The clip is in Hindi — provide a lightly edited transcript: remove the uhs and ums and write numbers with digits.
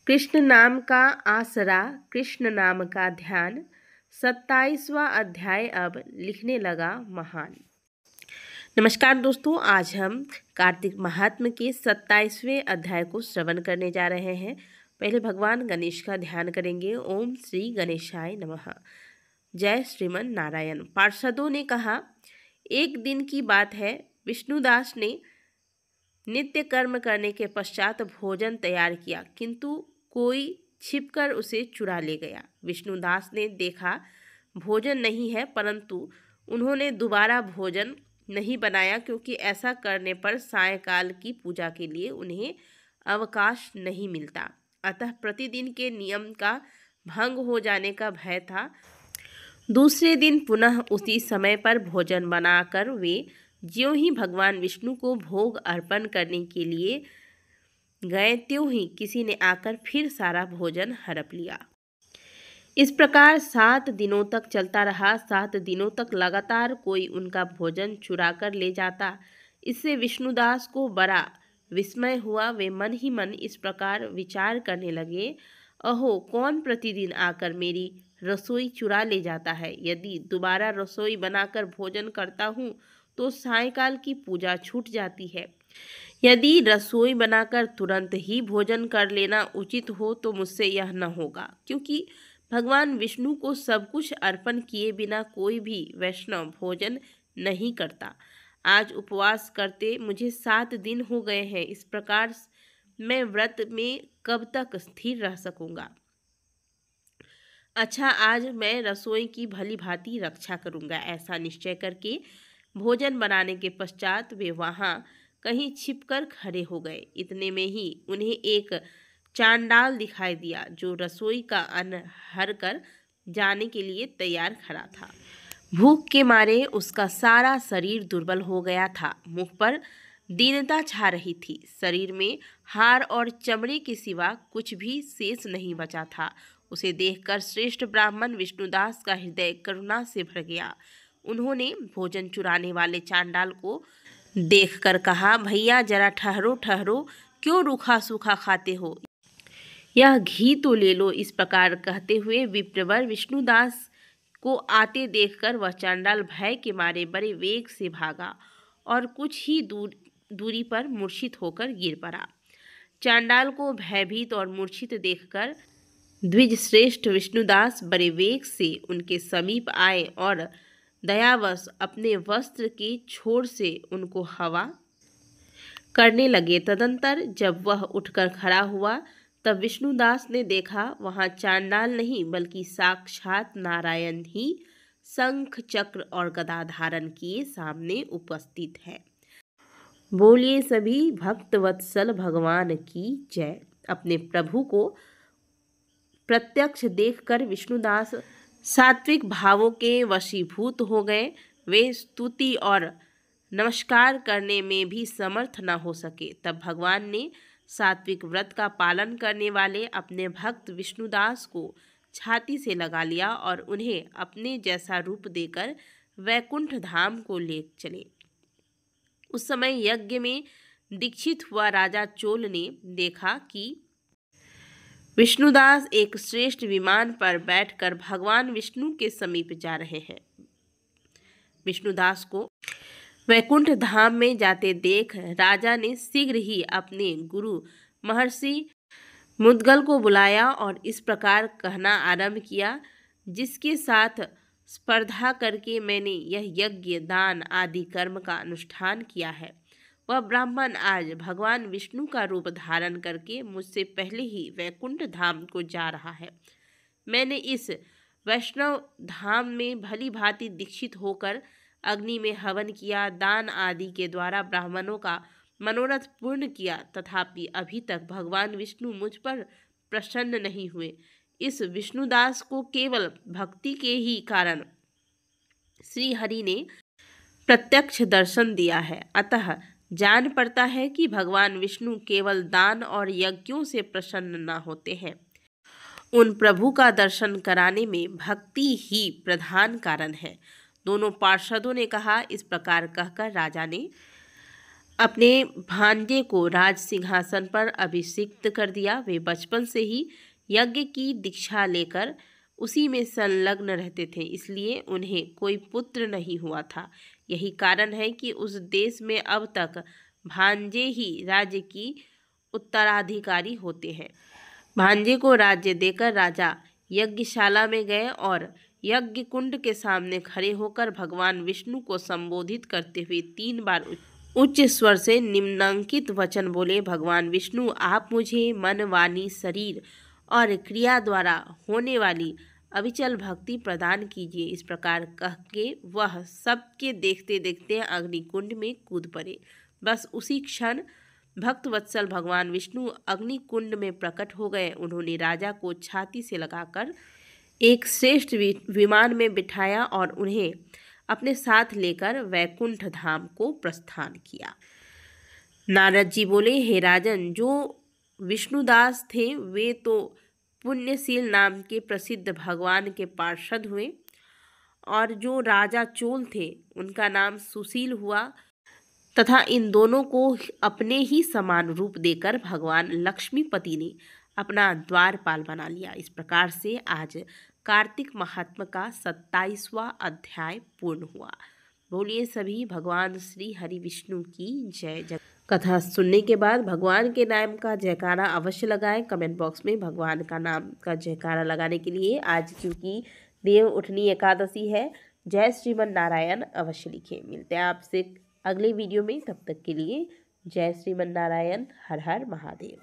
कृष्ण नाम का आसरा, कृष्ण नाम का ध्यान। 27वां अध्याय अब लिखने लगा महान। नमस्कार दोस्तों, आज हम कार्तिक महात्म्य के 27वें अध्याय को श्रवण करने जा रहे हैं। पहले भगवान गणेश का ध्यान करेंगे। ओम श्री गणेशाय नमः। जय श्रीमन नारायण। पार्षदों ने कहा, एक दिन की बात है, विष्णुदास ने नित्य कर्म करने के पश्चात भोजन तैयार किया, किंतु कोई छिपकर उसे चुरा ले गया। विष्णुदास ने देखा भोजन नहीं है, परंतु उन्होंने दोबारा भोजन नहीं बनाया, क्योंकि ऐसा करने पर सायंकाल की पूजा के लिए उन्हें अवकाश नहीं मिलता। अतः प्रतिदिन के नियम का भंग हो जाने का भय था। दूसरे दिन पुनः उसी समय पर भोजन बनाकर वे ज्यों ही भगवान विष्णु को भोग अर्पण करने के लिए गए, त्यों ही किसी ने आकर फिर सारा भोजन हड़प लिया। इस प्रकार 7 दिनों तक चलता रहा। 7 दिनों तक लगातार कोई उनका भोजन चुरा कर ले जाता। इससे विष्णुदास को बड़ा विस्मय हुआ। वे मन ही मन इस प्रकार विचार करने लगे, अहो, कौन प्रतिदिन आकर मेरी रसोई चुरा ले जाता है। यदि दोबारा रसोई बनाकर भोजन करता हूँ तो सायंकाल की पूजा छूट जाती है। यदि रसोई बनाकर तुरंत ही भोजन कर लेना उचित हो तो मुझसे यह न होगा, क्योंकि भगवान विष्णु को सब कुछ अर्पण किए बिना कोई भी वैष्णव भोजन नहीं करता। आज उपवास करते मुझे 7 दिन हो गए हैं। इस प्रकार मैं व्रत में कब तक स्थिर रह सकूंगा। अच्छा, आज मैं रसोई की भली भांति रक्षा करूंगा। ऐसा निश्चय करके भोजन बनाने के पश्चात वे वहां कहीं छिपकर खड़े हो गए। इतने में ही उन्हें एक चांडाल दिखाई दिया, जो रसोई का अन्न हर कर जाने के लिए तैयार खड़ा था। भूख के मारे उसका सारा शरीर दुर्बल हो गया था। मुख पर दीनता छा रही थी। शरीर में हाड़ और चमड़े के सिवा कुछ भी शेष नहीं बचा था। उसे देखकर श्रेष्ठ ब्राह्मण विष्णुदास का हृदय करुणा से भर गया। उन्होंने भोजन चुराने वाले चांडाल को देखकर कहा, भैया जरा ठहरो ठहरो, क्यों रूखा सूखा खाते हो, यह घी तो ले लो। इस प्रकार कहते हुए विप्रवर विष्णुदास को आते देखकर वह चांडाल भय के मारे बड़े वेग से भागा और कुछ ही दूरी पर मूर्छित होकर गिर पड़ा। चांडाल को भयभीत और मूर्छित देखकर द्विज श्रेष्ठ विष्णुदास बड़े वेग से उनके समीप आए और दयावश अपने वस्त्र की छोर से उनको हवा करने लगे। तदंतर जब वह उठकर खड़ा हुआ तब विष्णुदास ने देखा वहां चांडाल नहीं बल्कि साक्षात नारायण ही शंख चक्र और गदा धारण किए सामने उपस्थित है। बोलिए सभी भक्त वत्सल भगवान की जय। अपने प्रभु को प्रत्यक्ष देखकर विष्णुदास सात्विक भावों के वशीभूत हो गए। वे स्तुति और नमस्कार करने में भी समर्थ न हो सके। तब भगवान ने सात्विक व्रत का पालन करने वाले अपने भक्त विष्णुदास को छाती से लगा लिया और उन्हें अपने जैसा रूप देकर वैकुंठ धाम को ले चले। उस समय यज्ञ में दीक्षित हुआ राजा चोल ने देखा कि विष्णुदास एक श्रेष्ठ विमान पर बैठकर भगवान विष्णु के समीप जा रहे हैं। विष्णुदास को वैकुंठ धाम में जाते देख राजा ने शीघ्र ही अपने गुरु महर्षि मुद्गल को बुलाया और इस प्रकार कहना आरंभ किया, जिसके साथ स्पर्धा करके मैंने यह यज्ञ दान आदि कर्म का अनुष्ठान किया है, वह ब्राह्मण आज भगवान विष्णु का रूप धारण करके मुझसे पहले ही वैकुंठ धाम को जा रहा है। मैंने इस वैष्णव धाम में भली भांति दीक्षित होकर अग्नि में हवन किया, दान आदि के द्वारा ब्राह्मणों का मनोरथ पूर्ण किया, तथापि अभी तक भगवान विष्णु मुझ पर प्रसन्न नहीं हुए। इस विष्णुदास को केवल भक्ति के ही कारण श्री हरि ने प्रत्यक्ष दर्शन दिया है। अतः जान पड़ता है कि भगवान विष्णु केवल दान और यज्ञों से प्रसन्न न होते हैं। उन प्रभु का दर्शन कराने में भक्ति ही प्रधान कारण है। दोनों पार्षदों ने कहा। इस प्रकार कहकर राजा ने अपने भांजे को राज सिंहासन पर अभिषिक्त कर दिया। वे बचपन से ही यज्ञ की दीक्षा लेकर उसी में संलग्न रहते थे, इसलिए उन्हें कोई पुत्र नहीं हुआ था। यही कारण है कि उस देश में अब तक भांजे ही राज्य की उत्तराधिकारी होते हैं। भांजे को राज्य देकर राजा यज्ञशाला में गए और यज्ञ कुंड के सामने खड़े होकर भगवान विष्णु को संबोधित करते हुए 3 बार उच्च स्वर से निम्नांकित वचन बोले। भगवान विष्णु, आप मुझे मन, वाणी, शरीर और क्रिया द्वारा होने वाली अविचल भक्ति प्रदान कीजिए। इस प्रकार कह के वह सबके देखते देखते अग्निकुंड में कूद पड़े। बस उसी क्षण भक्त वत्सल भगवान विष्णु अग्निकुंड में प्रकट हो गए। उन्होंने राजा को छाती से लगाकर एक श्रेष्ठ विमान में बिठाया और उन्हें अपने साथ लेकर वैकुंठ धाम को प्रस्थान किया। नारद जी बोले, हे राजन, जो विष्णुदास थे वे तो पुण्यशील नाम के प्रसिद्ध भगवान के पार्षद हुए, और जो राजा चोल थे उनका नाम सुशील हुआ, तथा इन दोनों को अपने ही समान रूप देकर भगवान लक्ष्मीपति ने अपना द्वारपाल बना लिया। इस प्रकार से आज कार्तिक महात्म का 27वां अध्याय पूर्ण हुआ। बोलिए सभी भगवान श्री हरि विष्णु की जय। कथा सुनने के बाद भगवान के नाम का जयकारा अवश्य लगाएं। कमेंट बॉक्स में भगवान का नाम का जयकारा लगाने के लिए आज क्योंकि देव उठनी एकादशी है, जय श्रीमन नारायण अवश्य लिखें। मिलते हैं आपसे अगले वीडियो में, तब तक के लिए जय श्रीमन नारायण। हर हर महादेव।